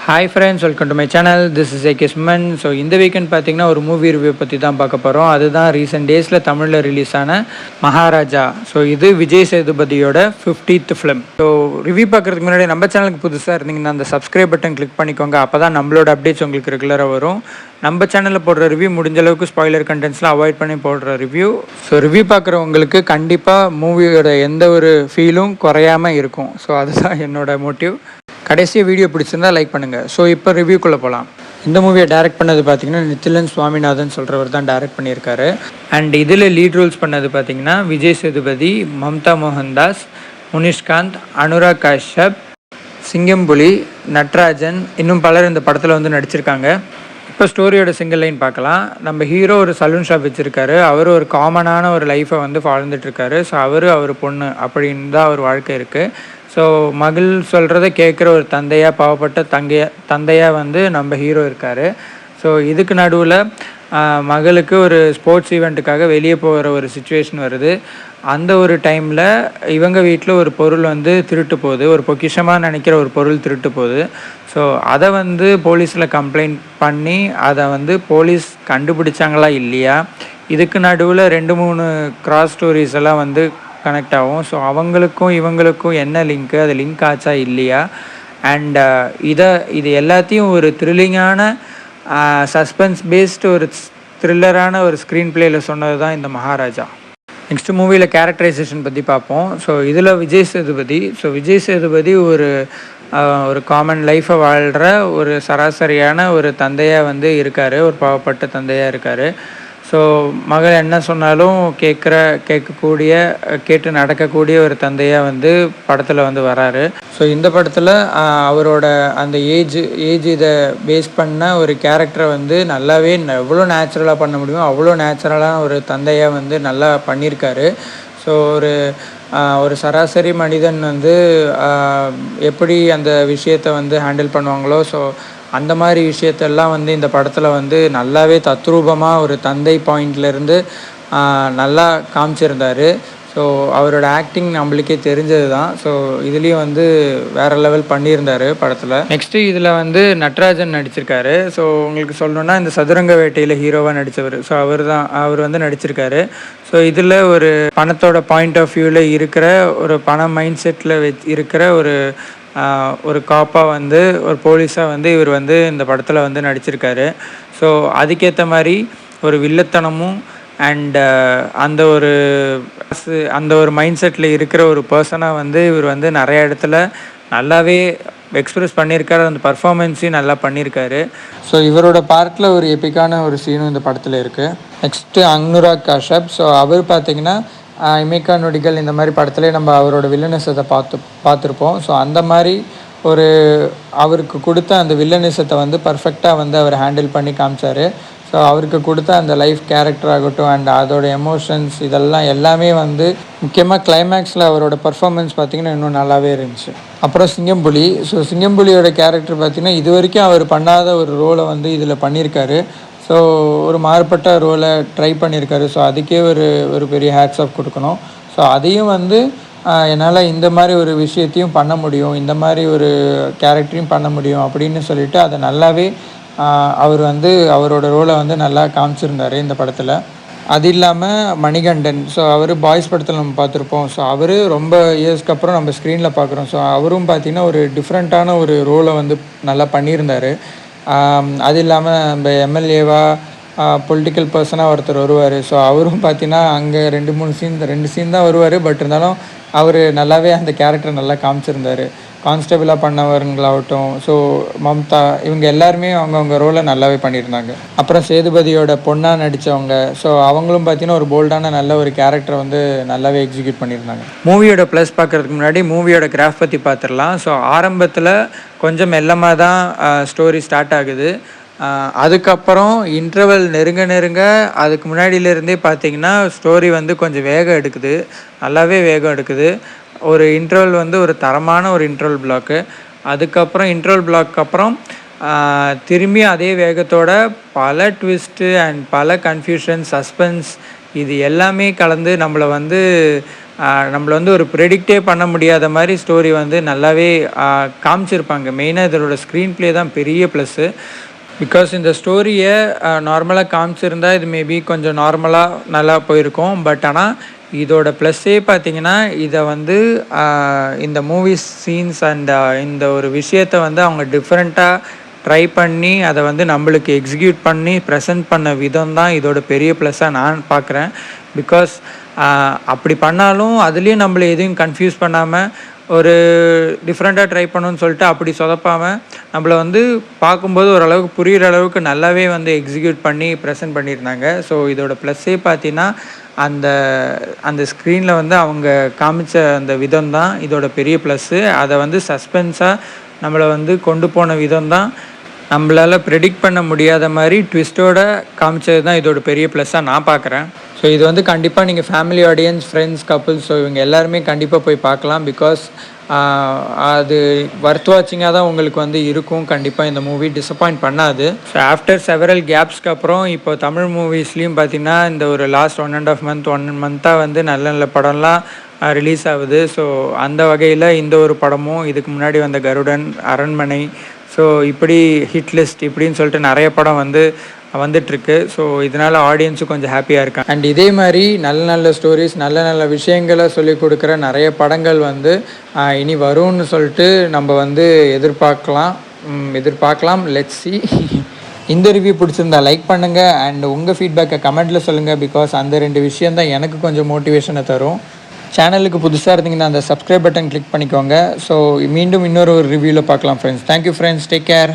Hi friends, welcome to my channel. This is AK Suman. So இந்த weekend பார்த்தீங்கன்னா ஒரு movie review பற்றி தான் பார்க்க போகிறோம். அதுதான் ரீசெண்ட் டேஸில் தமிழில் ரிலீஸ் ஆன மகாராஜா. ஸோ இது விஜய் சேதுபதியோட 50th ஃபிலிம். ஸோ ரிவ்யூ பார்க்குறதுக்கு முன்னாடி நம்ம சேனலுக்கு புதுசாக இருந்தீங்கன்னா அந்த சப்ஸ்கிரைப் பட்டன் கிளிக் பண்ணிக்கோங்க. அப்போ தான் நம்மளோட அப்டேட்ஸ் உங்களுக்கு ரெகுலராக வரும். நம்ம சேனலில் போடுற ரிவ்யூ முடிஞ்ச அளவுக்கு ஸ்பாய்லர் கண்டென்ட்ஸ்லாம் அவாய்ட் பண்ணி போடுற ரிவ்யூ. ஸோ ரிவ்யூ பார்க்குறவங்களுக்கு கண்டிப்பாக மூவியோட எந்த ஒரு ஃபீலும் குறையாமல் இருக்கும். ஸோ அதுதான் என்னோட மோட்டிவ். கடைசியாக வீடியோ பிடிச்சிருந்தா லைக் பண்ணுங்கள். ஸோ இப்போ ரிவ்யூக்குள்ளே போகலாம். இந்த மூவியை டைரக்ட் பண்ணது பார்த்தீங்கன்னா நித்திலன் சுவாமிநாதன் சொல்கிறவர் தான் டைரக்ட் பண்ணியிருக்காரு. அண்ட் இதில் லீட் ரோல்ஸ் பண்ணது பார்த்தீங்கன்னா விஜய் சேதுபதி, மம்தா மோகன்தாஸ், முனிஷ்காந்த், அனுராக் காஷ்யப், சிங்கம்புலி, நட்ராஜன், இன்னும் பலர் இந்த படத்தில் வந்து நடிச்சிருக்காங்க. இப்போ ஸ்டோரியோட சிங்கிள் லைன் பார்க்கலாம். நம்ம ஹீரோ ஒரு சலூன் ஷாப் வச்சுருக்காரு. அவர் ஒரு காமனான ஒரு லைஃப்பை வந்து வாழ்ந்துட்டுருக்காரு. ஸோ அவர் பொண்ணு அப்படின்னு தான் அவர் வாழ்க்கை இருக்குது. ஸோ மகள் சொல்கிறத கேட்குற ஒரு தந்தையாக, பாவப்பட்ட தந்தையாக வந்து நம்ம ஹீரோ இருக்கார். ஸோ இதுக்கு நடுவில் மகளுக்கு ஒரு ஸ்போர்ட்ஸ் ஈவெண்ட்டுக்காக வெளியே போகிற ஒரு சுச்சுவேஷன் வருது. அந்த ஒரு டைமில் இவங்க வீட்டில் ஒரு பொருள் வந்து திருட்டு போகுது. ஒரு பொக்கிஷமாக நினைக்கிற ஒரு பொருள் திருட்டு போகுது. ஸோ அதை வந்து போலீஸில் கம்ப்ளைண்ட் பண்ணி அதை வந்து போலீஸ் கண்டுபிடிச்சாங்களா இல்லையா, இதுக்கு நடுவில் 2-3 கிராஸ் ஸ்டோரிஸ் எல்லாம் வந்து கனெக்ட் ஆகும். ஸோ அவங்களுக்கும் இவங்களுக்கும் என்ன லிங்க்கு, அது லிங்க் ஆச்சா இல்லையா, அண்ட் இது எல்லாத்தையும் ஒரு த்ரில்லிங்கான சஸ்பென்ஸ் பேஸ்டு ஒரு த்ரில்லரான ஒரு ஸ்க்ரீன் பிளேயில் சொன்னது தான் இந்த மகாராஜா. நெக்ஸ்ட் மூவியில் கேரக்டரைசேஷன் பற்றி பார்ப்போம். ஸோ இதில் விஜய் சேதுபதி ஒரு காமன் லைஃப்பை வாழ்கிற ஒரு சராசரியான ஒரு தந்தையாக வந்து இருக்கார். ஒரு பாவப்பட்ட தந்தையாக இருக்கார். ஸோ மகள் என்ன சொன்னாலும் கேட்டு நடக்கக்கூடிய ஒரு தந்தையாக வந்து படத்தில் வந்து வராரு. ஸோ இந்த படத்தில் அவரோட அந்த ஏஜ் இதை பேஸ் பண்ண ஒரு கேரக்டரை வந்து நல்லாவே எவ்வளோ நேச்சுரலாக பண்ண முடியுமோ அவ்வளோ நேச்சுரலான ஒரு தந்தையாக வந்து நல்லா பண்ணியிருக்காரு. ஸோ ஒரு சராசரி மனிதன் வந்து எப்படி அந்த விஷயத்தை வந்து ஹேண்டில் பண்ணுவாங்களோ, ஸோ அந்த மாதிரி விஷயத்தெல்லாம் வந்து இந்த படத்தில் வந்து நல்லாவே தத்ரூபமாக ஒரு தந்தை பாயிண்ட்லேருந்து நல்லா காமிச்சிருந்தார். ஸோ அவரோட ஆக்டிங் நம்மளுக்கே தெரிஞ்சது தான். ஸோ இதுலேயும் வந்து வேறு லெவல் பண்ணியிருந்தார் படத்தில். நெக்ஸ்ட்டு இதில் வந்து நட்ராஜன் நடிச்சிருக்காரு. ஸோ உங்களுக்கு சொல்லணுன்னா இந்த சதுரங்க வேட்டையில் ஹீரோவாக நடித்தவர். ஸோ அவர் வந்து நடிச்சிருக்காரு. ஸோ இதில் ஒரு பணத்தோட பாயிண்ட் ஆஃப் வியூவில் இருக்கிற ஒரு பண மைண்ட் செட்டில் இருக்கிற ஒரு காப்பாக வந்து ஒரு போலீஸாக வந்து இவர் வந்து இந்த படத்தில் வந்து நடிச்சிருக்காரு. ஸோ அதுக்கேற்ற மாதிரி ஒரு வில்லத்தனமும் அண்ட் அந்த ஒரு மைண்ட் செட்டில் இருக்கிற ஒரு பர்சனாக வந்து இவர் வந்து நிறைய இடத்துல நல்லாவே எக்ஸ்ப்ரெஸ் பண்ணியிருக்காரு. அந்த பர்ஃபார்மன்ஸையும் நல்லா பண்ணியிருக்காரு. ஸோ இவரோட பார்ட்டில் ஒரு எப்பிக்கான ஒரு சீனும் இந்த படத்தில் இருக்குது. நெக்ஸ்ட்டு அனுராக் காஷ்யப். ஸோ அவர் பார்த்திங்கன்னா இமைக்கா நொடிகள் இந்த மாதிரி படத்துலேயே நம்ம அவரோட வில்லனிசத்தை பார்த்துருப்போம். ஸோ அந்த மாதிரி அவருக்கு கொடுத்த அந்த வில்லனிசத்தை வந்து பர்ஃபெக்டாக வந்து அவர் ஹேண்டில் பண்ணி காமிச்சார். ஸோ அவருக்கு கொடுத்த அந்த லைஃப் கேரக்டர் ஆகட்டும் அண்ட் அதோட எமோஷன்ஸ் எல்லாமே வந்து முக்கியமாக கிளைமேக்ஸில் அவரோட பர்ஃபார்மன்ஸ் பார்த்திங்கன்னா இன்னும் நல்லாவே இருந்துச்சு. அப்புறம் சிங்கம்புலி. ஸோ சிங்கம்புலியோட கேரக்டர் பார்த்திங்கன்னா இது வரைக்கும் அவர் பண்ணாத ஒரு ரோலை வந்து இதில் பண்ணியிருக்காரு. ஸோ ஒரு மாறுபட்ட ரோலை ட்ரை பண்ணியிருக்காரு. ஸோ அதுக்கே ஒரு பெரிய ஹேட்ஸ் ஆஃப் கொடுக்கணும். ஸோ அதையும் வந்து என்னால் இந்த மாதிரி ஒரு விஷயத்தையும் பண்ண முடியும், இந்த மாதிரி ஒரு கேரக்டரையும் பண்ண முடியும் அப்படின்னு சொல்லிட்டு அதை நல்லாவே அவர் வந்து அவரோட ரோலை வந்து நல்லா காமிச்சிருந்தார் இந்த படத்தில். அது இல்லாமல் மணிகண்டன். ஸோ அவர் பாய்ஸ் படத்தில் நம்ம பார்த்துருப்போம். ஸோ அவர் ரொம்ப இயர்ஸ்க்கு அப்புறம் நம்ம ஸ்க்ரீனில் பார்க்குறோம். ஸோ அவரும் பார்த்திங்கன்னா ஒரு டிஃப்ரெண்ட்டான ஒரு ரோலை வந்து நல்லா பண்ணியிருந்தார். அது இல்லாமல் நம்ம எம்எல்ஏவாக பொலிட்டிக்கல் பர்சனாக ஒருத்தர் வருவார். ஸோ அவரும் பார்த்தீங்கன்னா அங்கே 2 சீன் தான் வருவார். பட் இருந்தாலும் அவர் நல்லாவே அந்த கேரக்டர் நல்லா காமிச்சிருந்தார். கான்ஸ்டபிளாக பண்ணவர்களாகட்டும், ஸோ மம்தா, இவங்க எல்லாருமே அவங்கவுங்க ரோலை நல்லாவே பண்ணியிருந்தாங்க. அப்புறம் சேதுபதியோட பொண்ணாக நடித்தவங்க. ஸோ அவங்களும் பார்த்தீங்கன்னா ஒரு போல்டான நல்ல ஒரு கேரக்டரை வந்து நல்லாவே எக்ஸிக்யூட் பண்ணியிருந்தாங்க. மூவியோட ப்ளஸ் பார்க்குறதுக்கு முன்னாடி மூவியோட கிராஃப் பற்றி பார்த்துடலாம். ஸோ ஆரம்பத்தில் கொஞ்சம் மெல்லமாக தான் ஸ்டோரி ஸ்டார்ட் ஆகுது. அதுக்கப்புறம் இன்டர்வல் நெருங்க அதுக்கு முன்னாடியிலேருந்தே பார்த்திங்கன்னா ஸ்டோரி வந்து கொஞ்சம் நல்லாவே வேகம் எடுக்குது. ஒரு இன்டர்வல் வந்து ஒரு தரமான ஒரு இன்டர்வல் பிளாக்கு. அதுக்கப்புறம் இன்டர்வல் பிளாக்கு அப்புறம் திரும்பி அதே வேகத்தோட பல ட்விஸ்ட்டு அண்ட் பல கன்ஃபியூஷன், சஸ்பென்ஸ் இது எல்லாமே கலந்து நம்மளை வந்து நம்மள வந்து ஒரு ப்ரெடிக்டே பண்ண முடியாத மாதிரி ஸ்டோரி வந்து நல்லாவே காமிச்சிருப்பாங்க. மெயினாக இதோட ஸ்க்ரீன் ப்ளே தான் பெரிய ப்ளஸ்ஸு. பிகாஸ் இந்த ஸ்டோரியை நார்மலாக காமிச்சிருந்தா இது மேபி கொஞ்சம் நார்மலாக நல்லா போயிருக்கும். பட் ஆனால் இதோட ப்ளஸ்ஸே பார்த்திங்கன்னா இதை வந்து இந்த மூவிஸ் சீன்ஸ் அண்ட் இந்த ஒரு விஷயத்தை வந்து அவங்க டிஃப்ரெண்ட்டாக ட்ரை பண்ணி அதை வந்து நம்மளுக்கு எக்ஸிக்யூட் பண்ணி ப்ரெசென்ட் பண்ண விதம் தான் இதோட பெரிய ப்ளஸ்ஸாக நான் பார்க்குறேன். பிகாஸ் அப்படி பண்ணாலும் அதுலேயும் நம்மளை எதையும் கன்ஃபியூஸ் பண்ணாமல் ஒரு டிஃப்ரெண்ட்டாக ட்ரை பண்ணணும்னு சொல்லிட்டு அப்படி சொதப்பாமல் நம்மளை வந்து பார்க்கும்போது ஓரளவுக்கு புரிகிற அளவுக்கு நல்லாவே வந்து எக்ஸிக்யூட் பண்ணி ப்ரெசென்ட் பண்ணியிருந்தாங்க. ஸோ இதோட ப்ளஸ்ஸே பார்த்தீங்கன்னா அந்த ஸ்க்ரீனில் வந்து அவங்க காமிச்ச அந்த விதம் தான் இதோட பெரிய ப்ளஸ்ஸு. அதை வந்து சஸ்பென்ஸாக நம்மளை வந்து கொண்டு போன விதம் தான் நம்மளால் ப்ரெடிக்ட் பண்ண முடியாத மாதிரி ட்விஸ்ட்டோட காமிச்சது தான் இதோட பெரிய ப்ளஸ்ஸாக நான் பார்க்குறேன். ஸோ இது வந்து கண்டிப்பாக நீங்கள் family audience, friends, couples, so இவங்க எல்லாருமே கண்டிப்பாக போய் பார்க்கலாம். பிகாஸ் அது ஒர்த் வாட்சிங்காக தான் உங்களுக்கு வந்து இருக்கும். கண்டிப்பாக இந்த மூவி டிசப்பாயிண்ட் பண்ணாது. ஸோ ஆஃப்டர் செவரல் கேப்ஸ்க்கு அப்புறம் இப்போ தமிழ் மூவிஸ்லேயும் பார்த்திங்கன்னா இந்த ஒரு லாஸ்ட் 1.5 மந்த்தாக வந்து நல்ல நல்ல படம்லாம் ரிலீஸ் ஆகுது. ஸோ அந்த வகையில் இந்த ஒரு படமும், இதுக்கு முன்னாடி வந்த கருடன், அரண்மனை, ஸோ இப்படி ஹிட் லிஸ்ட் இப்படின்னு சொல்லிட்டு நிறைய படம் வந்துட்டுருக்கு. ஸோ இதனால் ஆடியன்ஸும் கொஞ்சம் ஹாப்பியாக இருக்காங்க. அண்ட் இதே மாதிரி நல்ல நல்ல ஸ்டோரிஸ், நல்ல நல்ல விஷயங்களை சொல்லிக் கொடுக்குற நிறைய படங்கள் வந்து இனி வரும்னு சொல்லிட்டு நம்ம வந்து எதிர்பார்க்கலாம். Let's see. இந்த ரிவ்யூ பிடிச்சிருந்தா லைக் பண்ணுங்கள் அண்ட் உங்கள் ஃபீட்பேக்கை கமெண்ட்டில் சொல்லுங்கள். பிகாஸ் அந்த 2 விஷயம் தான் எனக்கு கொஞ்சம் மோட்டிவேஷனை தரும். சேனலுக்கு புதுசாக இருந்தீங்கன்னா அந்த சப்ஸ்கிரைப் பட்டன் கிளிக் பண்ணிக்கோங்க. ஸோ மீண்டும் இன்னொரு ரிவ்யூவில் பார்க்கலாம் friends. Thank you friends, take care.